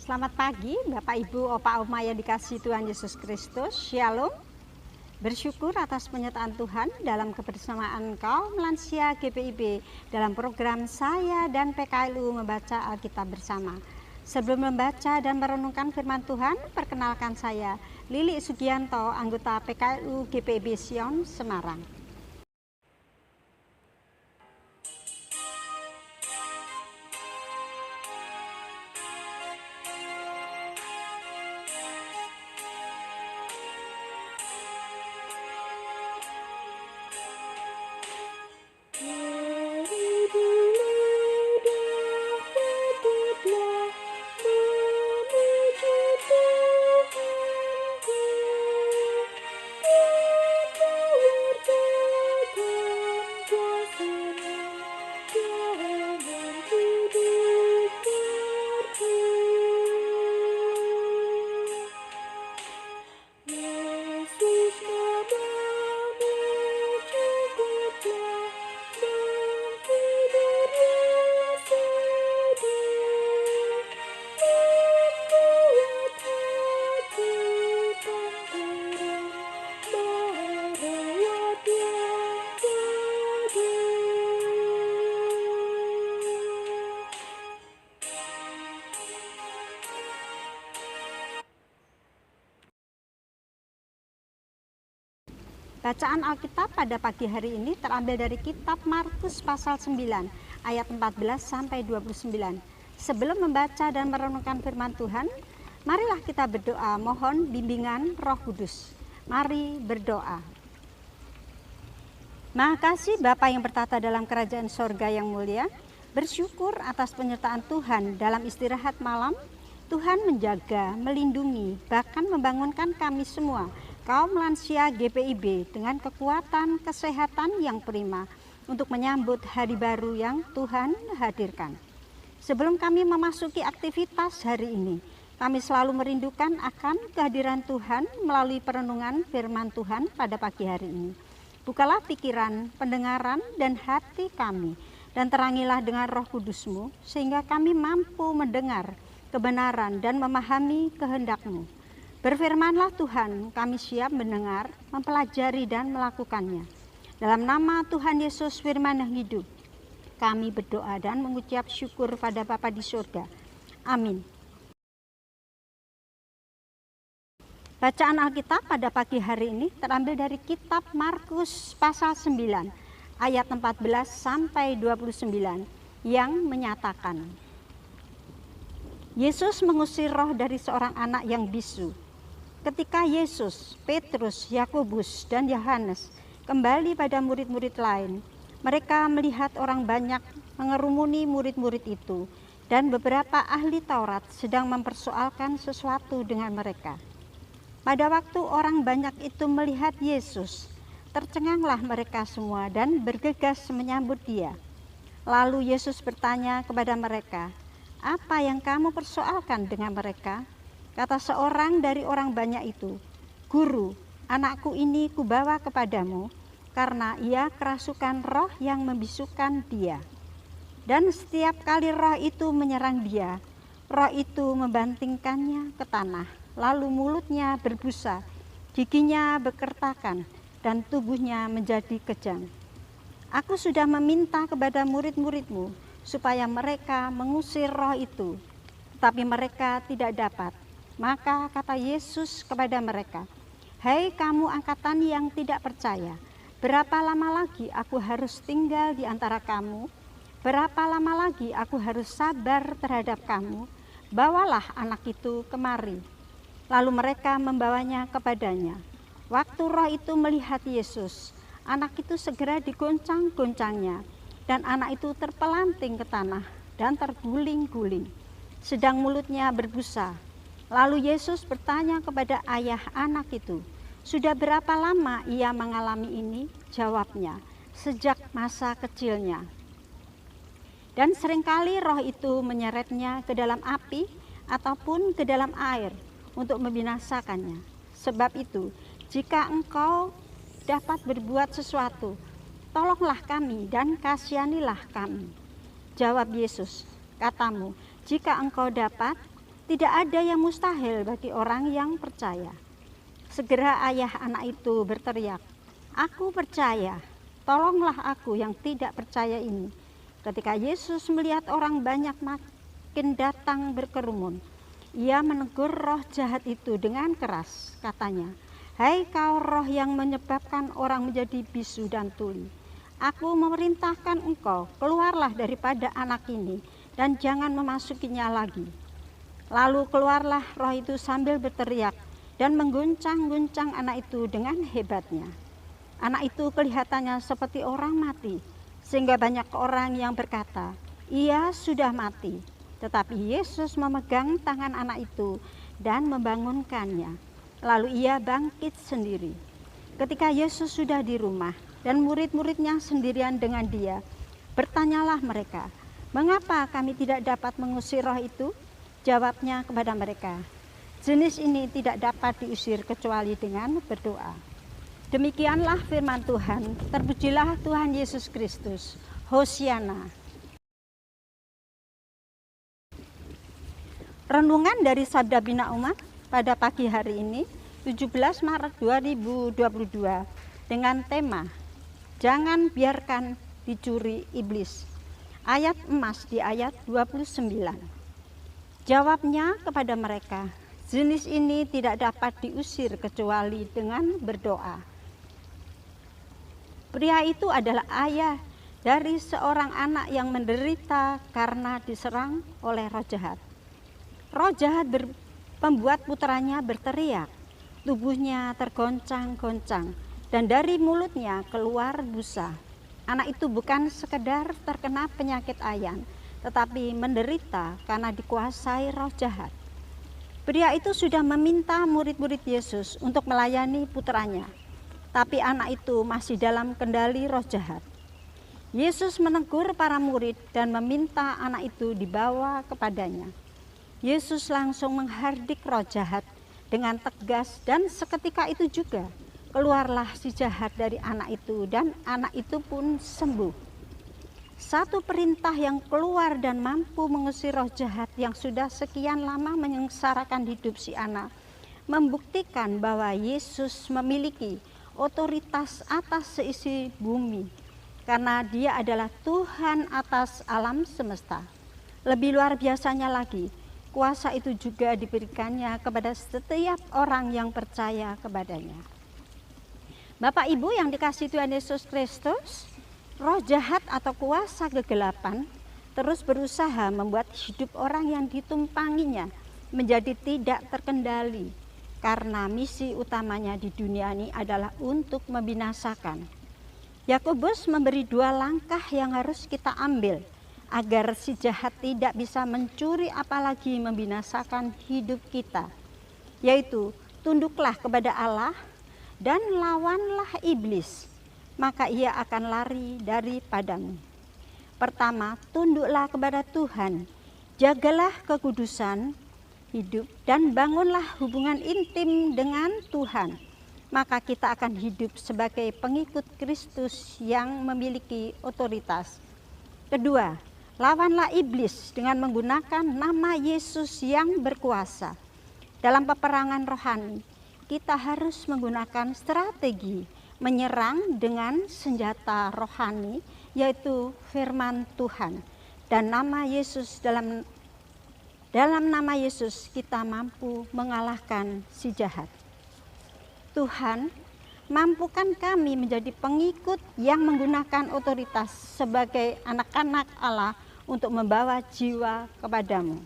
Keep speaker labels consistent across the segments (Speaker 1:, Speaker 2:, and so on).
Speaker 1: Selamat pagi Bapak Ibu, Opa Oma yang dikasihi Tuhan Yesus Kristus. Shalom. Bersyukur atas penyertaan Tuhan dalam kebersamaan kaum lansia GPIB dalam program saya dan PKLU membaca Alkitab bersama. Sebelum membaca dan merenungkan firman Tuhan, perkenalkan saya Lili Sugianto, anggota PKLU GPIB Sion Semarang. Bacaan Alkitab pada pagi hari ini terambil dari kitab Markus pasal 9 ayat 14 sampai 29. Sebelum membaca dan merenungkan firman Tuhan, marilah kita berdoa mohon bimbingan Roh Kudus. Mari berdoa. Maha kasih Bapa yang bertata dalam kerajaan sorga yang mulia, bersyukur atas penyertaan Tuhan dalam istirahat malam. Tuhan menjaga, melindungi, bahkan membangunkan kami semua kaum lansia GPIB dengan kekuatan kesehatan yang prima untuk menyambut hari baru yang Tuhan hadirkan. Sebelum kami memasuki aktivitas hari ini, kami selalu merindukan akan kehadiran Tuhan melalui perenungan firman Tuhan pada pagi hari ini. Bukalah pikiran, pendengaran, dan hati kami, dan terangilah dengan Roh Kudus-Mu, sehingga kami mampu mendengar kebenaran dan memahami kehendak-Mu. Berfirmanlah Tuhan, kami siap mendengar, mempelajari dan melakukannya. Dalam nama Tuhan Yesus firman yang hidup, kami berdoa dan mengucap syukur pada Bapa di surga. Amin. Bacaan Alkitab pada pagi hari ini terambil dari kitab Markus pasal 9 ayat 14 sampai 29 yang menyatakan, Yesus mengusir roh dari seorang anak yang bisu. Ketika Yesus, Petrus, Yakobus, dan Yohanes kembali pada murid-murid lain, mereka melihat orang banyak mengerumuni murid-murid itu, dan beberapa ahli Taurat sedang mempersoalkan sesuatu dengan mereka. Pada waktu orang banyak itu melihat Yesus, tercenganglah mereka semua dan bergegas menyambut Dia. Lalu Yesus bertanya kepada mereka, "Apa yang kamu persoalkan dengan mereka?" Kata seorang dari orang banyak itu, "Guru, anakku ini kubawa kepadamu karena ia kerasukan roh yang membisukan dia. Dan setiap kali roh itu menyerang dia, roh itu membantingkannya ke tanah, lalu mulutnya berbusa, giginya bekertakan, dan tubuhnya menjadi kejang. Aku sudah meminta kepada murid-muridmu supaya mereka mengusir roh itu, tetapi mereka tidak dapat." Maka kata Yesus kepada mereka, "Hai kamu angkatan yang tidak percaya, berapa lama lagi aku harus tinggal di antara kamu? Berapa lama lagi aku harus sabar terhadap kamu? Bawalah anak itu kemari." Lalu mereka membawanya kepadanya. Waktu roh itu melihat Yesus, anak itu segera digoncang-goncangnya, dan anak itu terpelanting ke tanah dan terguling-guling, sedang mulutnya berbusa. Lalu Yesus bertanya kepada ayah anak itu, "Sudah berapa lama ia mengalami ini?" Jawabnya, "Sejak masa kecilnya. Dan seringkali roh itu menyeretnya ke dalam api ataupun ke dalam air untuk membinasakannya. Sebab itu, jika engkau dapat berbuat sesuatu, tolonglah kami dan kasihanilah kami." Jawab Yesus, "Katamu, jika engkau dapat, Tidak ada yang mustahil bagi orang yang percaya. Segera ayah anak itu berteriak, "Aku percaya, tolonglah aku yang tidak percaya ini." Ketika Yesus melihat orang banyak makin datang berkerumun, ia menegur roh jahat itu dengan keras. Katanya, "Hai kau roh yang menyebabkan orang menjadi bisu dan tuli, aku memerintahkan engkau, keluarlah daripada anak ini dan jangan memasukinya lagi." Lalu keluarlah roh itu sambil berteriak dan mengguncang-guncang anak itu dengan hebatnya. Anak itu kelihatannya seperti orang mati, sehingga banyak orang yang berkata, "Ia sudah mati." Tetapi Yesus memegang tangan anak itu dan membangunkannya. Lalu ia bangkit sendiri. Ketika Yesus sudah di rumah dan murid-muridnya sendirian dengan dia, bertanyalah mereka, "Mengapa kami tidak dapat mengusir roh itu?" Jawabnya kepada mereka, "Jenis ini tidak dapat diusir kecuali dengan berdoa." Demikianlah firman Tuhan. Terpujilah Tuhan Yesus Kristus. Hosiana. Renungan dari Sabda Bina Umat pada pagi hari ini, 17 Maret 2022, dengan tema Jangan biarkan dicuri iblis. Ayat emas di ayat 29. Jawabnya kepada mereka, "Jenis ini tidak dapat diusir kecuali dengan berdoa." Pria itu adalah ayah dari seorang anak yang menderita karena diserang oleh roh jahat. Roh jahat membuat putranya berteriak, tubuhnya tergoncang-goncang, dan dari mulutnya keluar busa. Anak itu bukan sekedar terkena penyakit ayan, tetapi menderita karena dikuasai roh jahat. Pria itu sudah meminta murid-murid Yesus untuk melayani putranya, tapi anak itu masih dalam kendali roh jahat. Yesus menegur para murid dan meminta anak itu dibawa kepadanya. Yesus langsung menghardik roh jahat dengan tegas, dan seketika itu juga keluarlah si jahat dari anak itu dan anak itu pun sembuh. Satu perintah yang keluar dan mampu mengusir roh jahat yang sudah sekian lama menyengsarakan hidup si anak, membuktikan bahwa Yesus memiliki otoritas atas seisi bumi, karena dia adalah Tuhan atas alam semesta. Lebih luar biasanya lagi, kuasa itu juga diberikannya kepada setiap orang yang percaya kepadanya. Bapak Ibu yang dikasihi Tuhan Yesus Kristus, roh jahat atau kuasa kegelapan terus berusaha membuat hidup orang yang ditumpanginya menjadi tidak terkendali, karena misi utamanya di dunia ini adalah untuk membinasakan. Yakobus memberi 2 langkah yang harus kita ambil agar si jahat tidak bisa mencuri apalagi membinasakan hidup kita, yaitu tunduklah kepada Allah dan lawanlah iblis, maka ia akan lari daripadamu. Pertama, tunduklah kepada Tuhan, jagalah kekudusan hidup dan bangunlah hubungan intim dengan Tuhan, maka kita akan hidup sebagai pengikut Kristus yang memiliki otoritas. Kedua, lawanlah iblis dengan menggunakan nama Yesus yang berkuasa. Dalam peperangan rohani, kita harus menggunakan strategi menyerang dengan senjata rohani, yaitu firman Tuhan dan nama Yesus. Dalam nama Yesus kita mampu mengalahkan si jahat. Tuhan, mampukan kami menjadi pengikut yang menggunakan otoritas sebagai anak-anak Allah untuk membawa jiwa kepadamu.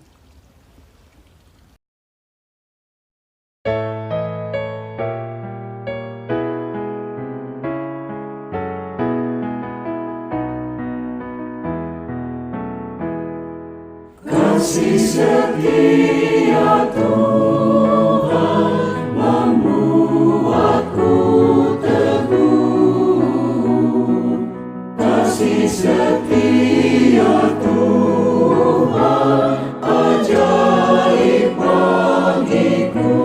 Speaker 2: Kasih setia Tuhan membuatku teguh. Kasih setia Tuhan ajaib bagiku.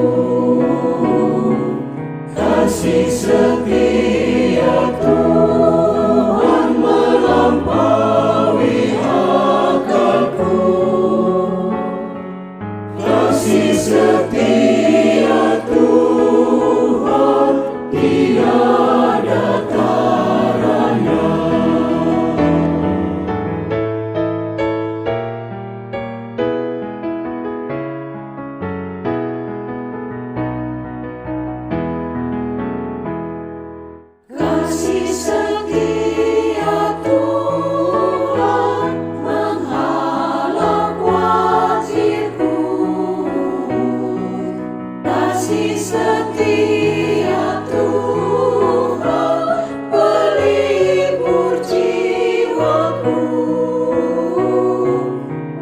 Speaker 2: Kasih setia Tuhan melampaui akalku. jiwaku,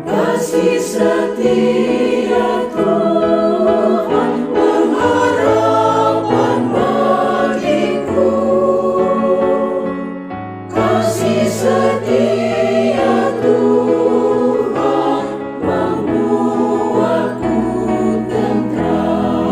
Speaker 2: kasih setia Tuhan pengharapan bagiku, kasih setia Tuhan membuatku tentram.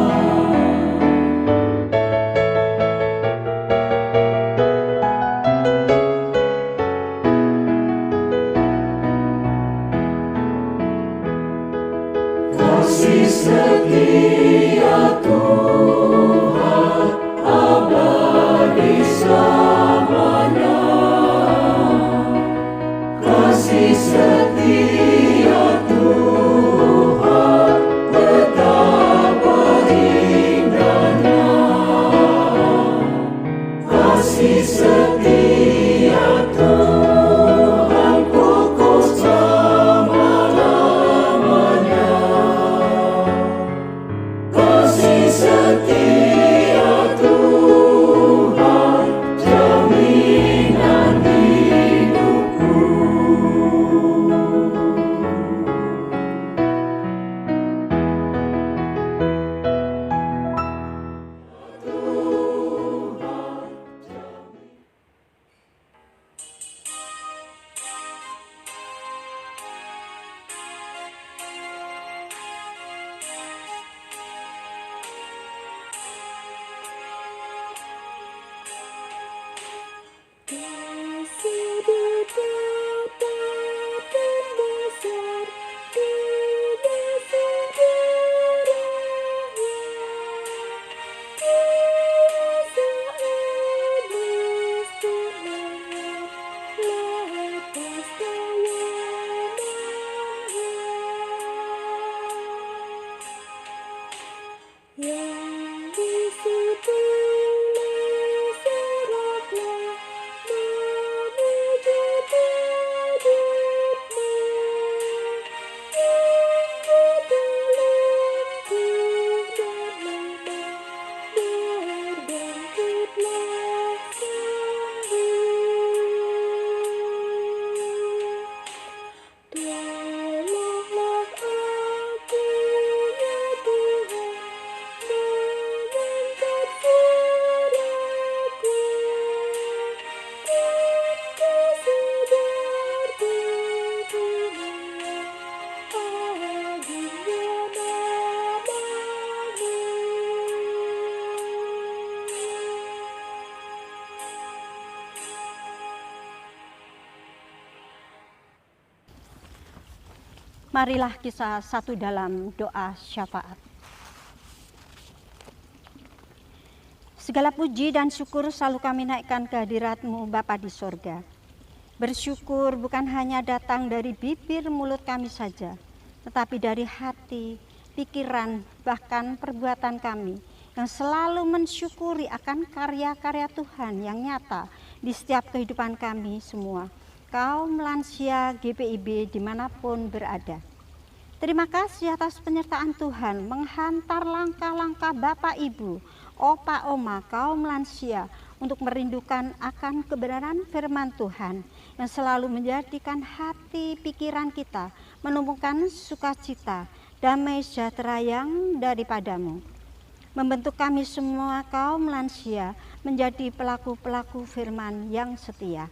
Speaker 2: Kasih setia Tuhan abadi selamanya. Kasih setia Tuhan betapa indahnya. Kasih setia Tuhan kokoh selama-lamanya. Kasih setia Tuhan jaminan hidupku.
Speaker 3: Kasih betapa dan besar tiada sejarahnya, kuasa iblis terlenyap lepas kawanannya. Yang disitulah seraklah menuju hidupmu, yang ketelungkuh dan lemah berbangkitlah sembuh. Tolonglah aku ya Tuhan, mengangkat suaraku, untuk sedar dunia agungnya namamu.
Speaker 1: Marilah kita satu dalam doa syafaat. Segala puji dan syukur selalu kami naikkan ke hadirat-Mu Bapa di sorga. Bersyukur bukan hanya datang dari bibir mulut kami saja, tetapi dari hati, pikiran, bahkan perbuatan kami yang selalu mensyukuri akan karya-karya Tuhan yang nyata di setiap kehidupan kami semua. Kaum lansia GPIB dimanapun berada. Terima kasih atas penyertaan Tuhan menghantar langkah-langkah Bapak Ibu, Opa Oma, kaum lansia untuk merindukan akan kebenaran firman Tuhan yang selalu menjadikan hati pikiran kita menumbuhkan sukacita, damai sejahtera yang daripadamu. Membentuk kami semua kaum lansia menjadi pelaku-pelaku firman yang setia.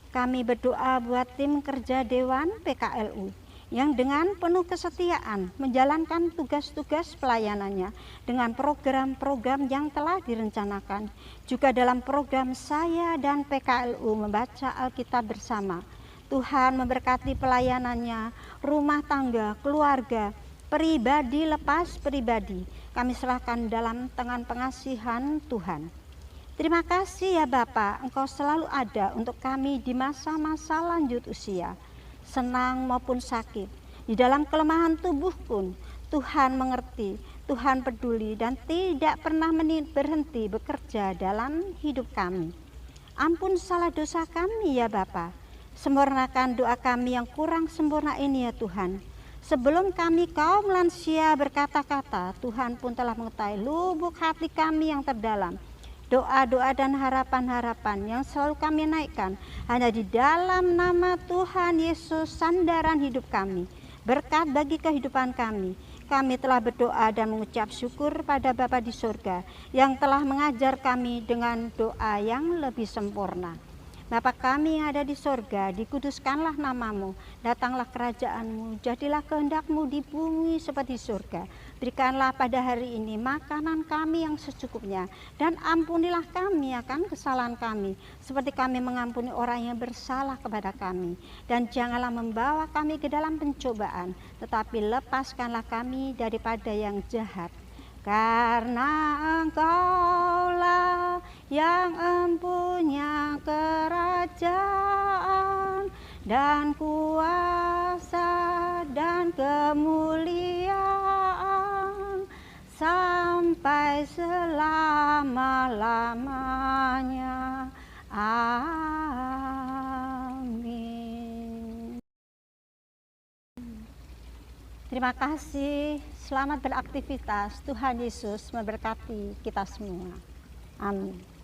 Speaker 1: Kami berdoa buat tim kerja Dewan PKLU yang dengan penuh kesetiaan menjalankan tugas-tugas pelayanannya dengan program-program yang telah direncanakan. Juga dalam program saya dan PKLU membaca Alkitab bersama. Tuhan memberkati pelayanannya, rumah tangga, keluarga, pribadi lepas pribadi. Kami serahkan dalam tangan pengasihan Tuhan. Terima kasih ya Bapa, Engkau selalu ada untuk kami di masa-masa lanjut usia, senang maupun sakit. Di dalam kelemahan tubuh pun Tuhan mengerti, Tuhan peduli dan tidak pernah berhenti bekerja dalam hidup kami. Ampun salah dosa kami ya Bapa, sempurnakan doa kami yang kurang sempurna ini ya Tuhan. Sebelum kami kaum lansia berkata-kata, Tuhan pun telah mengetahui lubuk hati kami yang terdalam. doa-doa dan harapan-harapan yang selalu kami naikkan hanya di dalam nama Tuhan Yesus, sandaran hidup kami, berkat bagi kehidupan kami. Kami telah berdoa dan mengucap syukur pada Bapa di surga yang telah mengajar kami dengan doa yang lebih sempurna. Bapa kami yang ada di sorga, dikuduskanlah namamu, datanglah kerajaanmu, jadilah kehendakmu di bumi seperti surga. Berikanlah pada hari ini makanan kami yang secukupnya, dan ampunilah kami akan kesalahan kami, seperti kami mengampuni orang yang bersalah kepada kami. Dan janganlah membawa kami ke dalam pencobaan, tetapi lepaskanlah kami daripada yang jahat. Karena Engkaulah yang empunya kerajaan dan kuasa dan kemuliaan sampai selama-lamanya. Amin. Terima kasih. Selamat beraktivitas. Tuhan Yesus memberkati kita semua. Amin.